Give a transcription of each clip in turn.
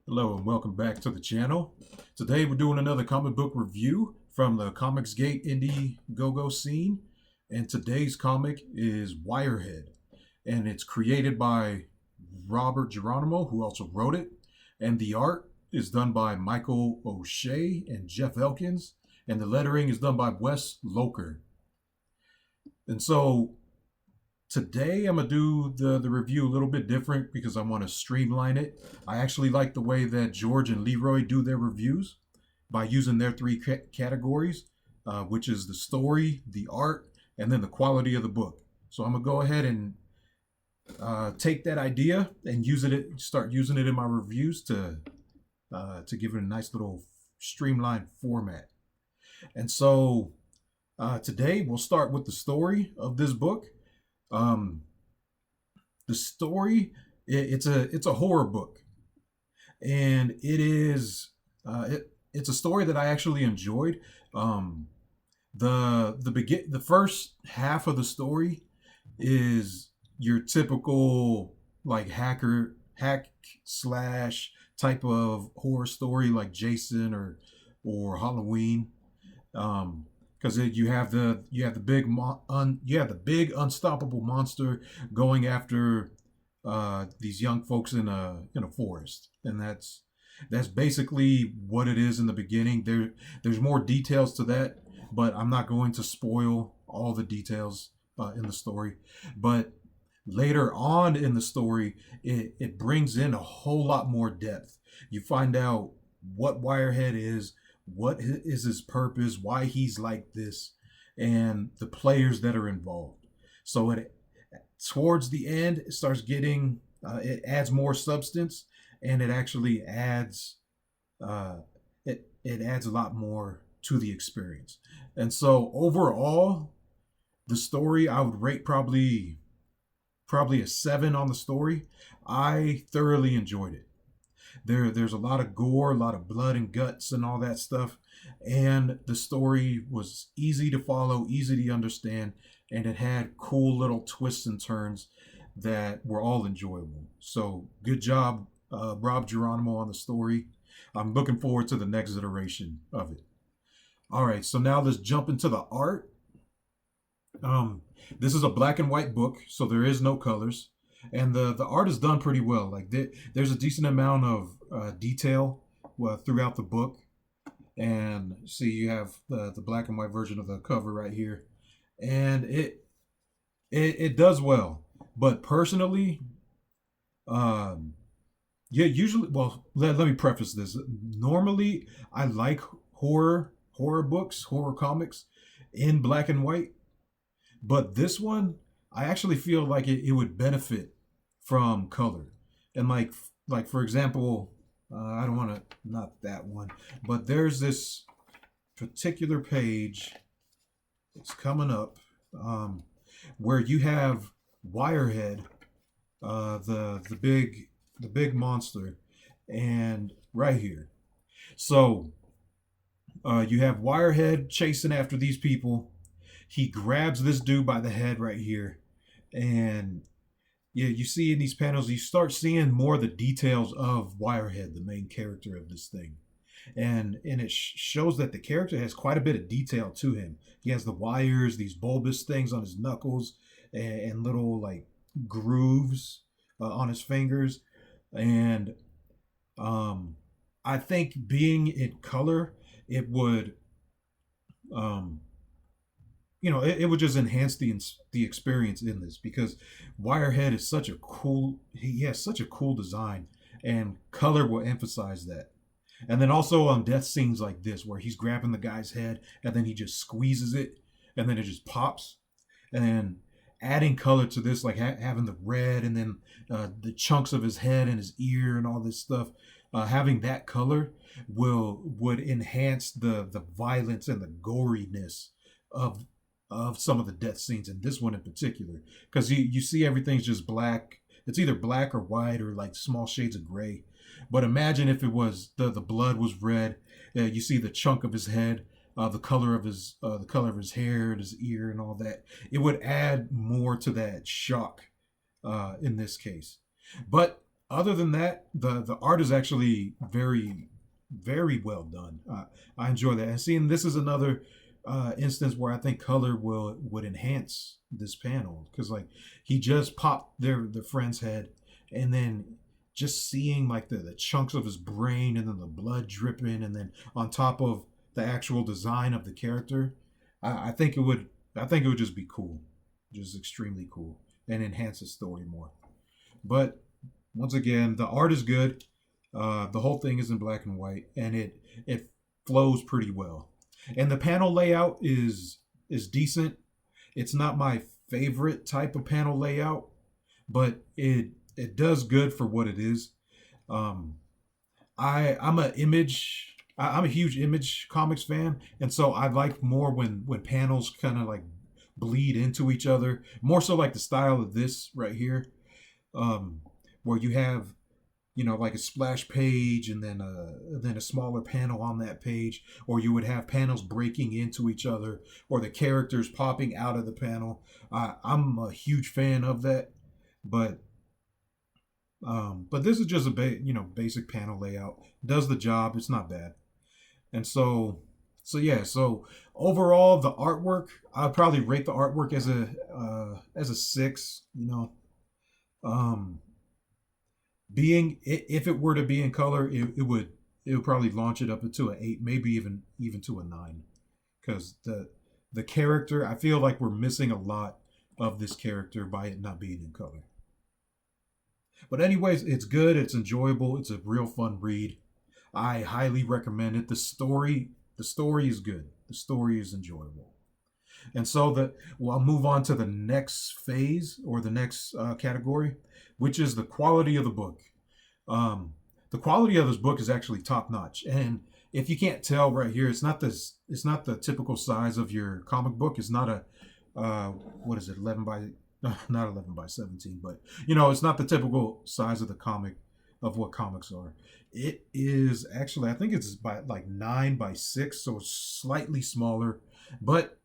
Hello and welcome back to the channel. Today we're doing another comic book review from the ComicsGate Indiegogo scene. And today's comic is Wirehead. And it's created by Robert Geronimo, who also wrote it. And the art is done by Michael O'Shea and Jeff Elkins. And the lettering is done by Wes Loker. And so today I'm going to do the review a little bit different because I want to streamline it. I actually like the way that George and Leroy do their reviews by using their three categories, which is the story, the art, and then the quality of the book. So I'm going to go ahead and take that idea and start using it in my reviews to give it a nice little streamlined format. And so today we'll start with the story of this book. The story, it's a horror book, and it's a story that I actually enjoyed. The first half of the story is your typical like hack slash type of horror story like Jason or Halloween. Because you have the big unstoppable monster going after these young folks in a forest, and that's basically what it is in the beginning. There's more details to that, but I'm not going to spoil all the details in the story. But later on in the story, it brings in a whole lot more depth. You find out what Wirehead is, what is his purpose, why he's like this, and the players that are involved. So towards the end, it starts getting it adds more substance, and it actually adds it adds a lot more to the experience. And so overall, the story I would rate probably a 7 on the story. I thoroughly enjoyed it. There's a lot of gore, a lot of blood and guts and all that stuff. And the story was easy to follow, easy to understand, and it had cool little twists and turns that were all enjoyable. So good job, Rob Geronimo, on the story. I'm looking forward to the next iteration of it. All right, so now let's jump into the art. This is a black and white book, so there is no colors. And the art is done pretty well. Like there's a decent amount of detail throughout the book. And see, you have the black and white version of the cover right here, and it does well. But personally, yeah, usually, well, let me preface this. Normally, I like horror books, horror comics in black and white, but this one, I actually feel like it would benefit from color. And like for example, I don't want to, not that one, but there's this particular page that's coming up, where you have Wirehead, the big monster, and right here. So you have Wirehead chasing after these people. He grabs this dude by the head right here, and yeah, you see in these panels, you start seeing more of the details of Wirehead, the main character of this thing. And it shows that the character has quite a bit of detail to him. He has the wires, these bulbous things on his knuckles, and little like grooves on his fingers. And I think being in color, it would it would just enhance the experience in this, because Wirehead is such a cool, he has such a cool design, and color will emphasize that. And then also on death scenes like this, where he's grabbing the guy's head and then he just squeezes it and then it just pops. And adding color to this, like having the red and then the chunks of his head and his ear and all this stuff, having that color would enhance the violence and the goriness of some of the death scenes in this one in particular, because you see everything's just black. It's either black or white or like small shades of gray. But imagine if it was the blood was red. You see the chunk of his head, the color of his hair and his ear and all that. It would add more to that shock in this case. But Other than that, the art is actually very well done. I enjoy that. And seeing this is another instance where I think color would enhance this panel because like he just popped their friend's head, and then just seeing like the chunks of his brain and then the blood dripping, and then on top of the actual design of the character, I think it would just be cool, just extremely cool, and enhance the story more. But once again, the art is good. The whole thing is in black and white, and it flows pretty well. And the panel layout is decent. It's not my favorite type of panel layout, but it does good for what it is. Um, I'm a huge Image Comics fan, and so I like more when panels kind of like bleed into each other. More so like the style of this right here, um, where you have like a splash page and then a smaller panel on that page, or you would have panels breaking into each other, or the characters popping out of the panel. I'm a huge fan of that, but this is just a basic panel layout. Does the job. It's not bad. And yeah. So overall, the artwork, I'd probably rate the artwork as a 6. Um, being if it were to be in color, it would probably launch it up into an 8, maybe even to a 9, because the character, I feel like we're missing a lot of this character by it not being in color. But anyways, it's good, it's enjoyable, it's a real fun read. I highly recommend it. The story is good. The story is enjoyable. And so I'll move on to the next phase, or the next category, which is the quality of the book. Um, the quality of this book is actually top notch, and if you can't tell right here, it's not the typical size of your comic book. It's not a what is it, 11 by not 11 by 17, but it's not the typical size of the comic of what comics are. It is actually, I think it's by like 9 by 6, so it's slightly smaller, but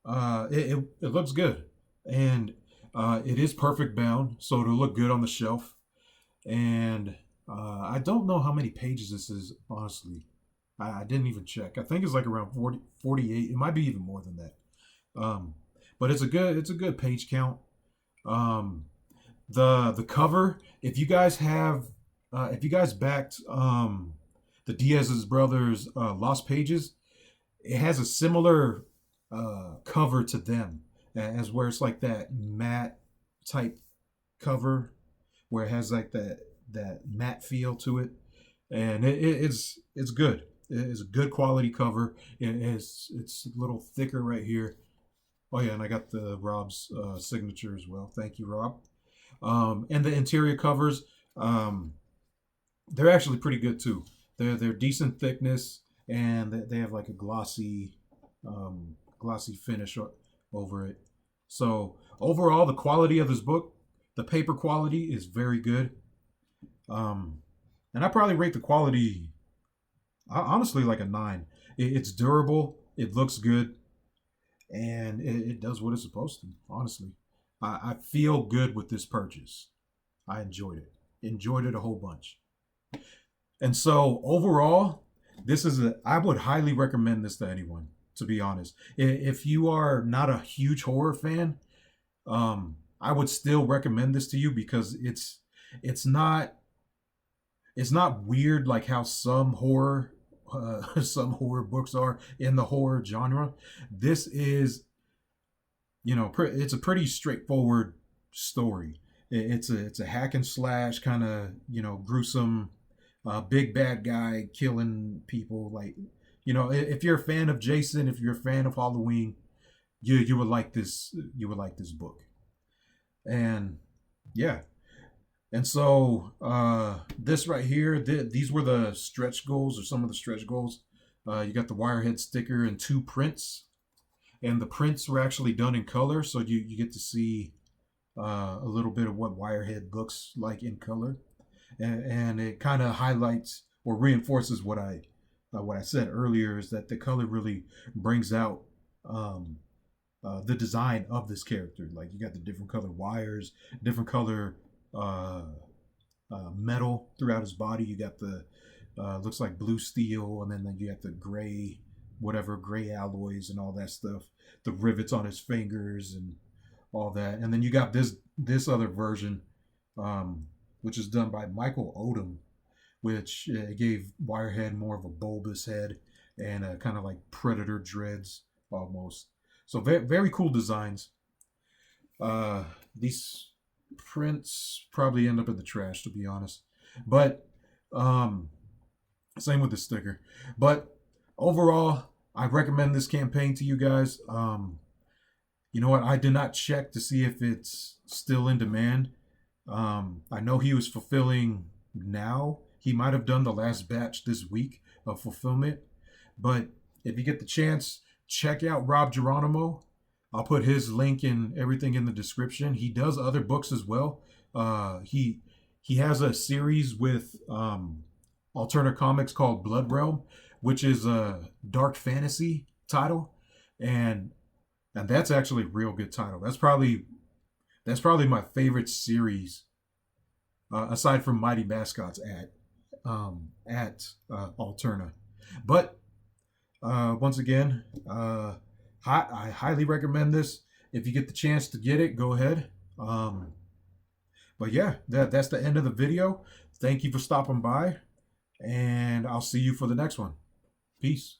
it looks good, and it is perfect bound, so it'll look good on the shelf. And I don't know how many pages this is, honestly. I didn't even check. I think it's like around 40, 48. It might be even more than that. Um, but it's a good page count. Um, the cover, if you guys backed the Diaz's brothers Lost Pages, it has a similar cover to them, as where it's like that matte type cover, where it has like that matte feel to it, and it's good. It's a good quality cover. It's a little thicker right here. Oh yeah, and I got the Rob's signature as well. Thank you, Rob. And the interior covers, um, they're actually pretty good too. They're decent thickness, and they have like a glossy finish over it. So overall, the quality of this book, the paper quality is very good. Um, and I probably rate the quality honestly like a 9. It's durable. It looks good, and it does what it's supposed to. Honestly, I feel good with this purchase. I enjoyed it. Enjoyed it a whole bunch. And so overall, I would highly recommend this to anyone. To be honest, if you are not a huge horror fan, I would still recommend this to you, because it's not it's not weird like how some horror books are in the horror genre. This is, it's a pretty straightforward story. It's a hack and slash kind of, gruesome, big bad guy killing people. Like, if you're a fan of Jason, if you're a fan of Halloween, you would like this. You would like this book. And yeah. And so this right here, these were the stretch goals, or some of the stretch goals. You got the Wirehead sticker and 2 prints, and the prints were actually done in color, so you get to see a little bit of what Wirehead looks like in color, and it kind of highlights or reinforces what I said earlier, is that the color really brings out the design of this character. Like, you got the different color wires, different color uh, metal throughout his body. You got the looks like blue steel, and then you got the gray, whatever gray alloys and all that stuff. The rivets on his fingers and all that, and then you got this other version, which is done by Michael Odom, which gave Wirehead more of a bulbous head and kind of like Predator dreads almost. So very, very cool designs. These prints probably end up in the trash, to be honest. But same with the sticker. But overall, I recommend this campaign to you guys. You know what? I did not check to see if it's still in demand. I know he was fulfilling now. He might have done the last batch this week of fulfillment. But if you get the chance, check out Rob Geronimo. I'll put his link and everything in the description. He does other books as well. He has a series with Alterna Comics called Blood Realm, which is a dark fantasy title, and that's actually a real good title. That's probably my favorite series, aside from Mighty Mascots at Alterna. But once again, I highly recommend this. If you get the chance to get it, go ahead. But yeah, that's the end of the video. Thank you for stopping by, and I'll see you for the next one. Peace.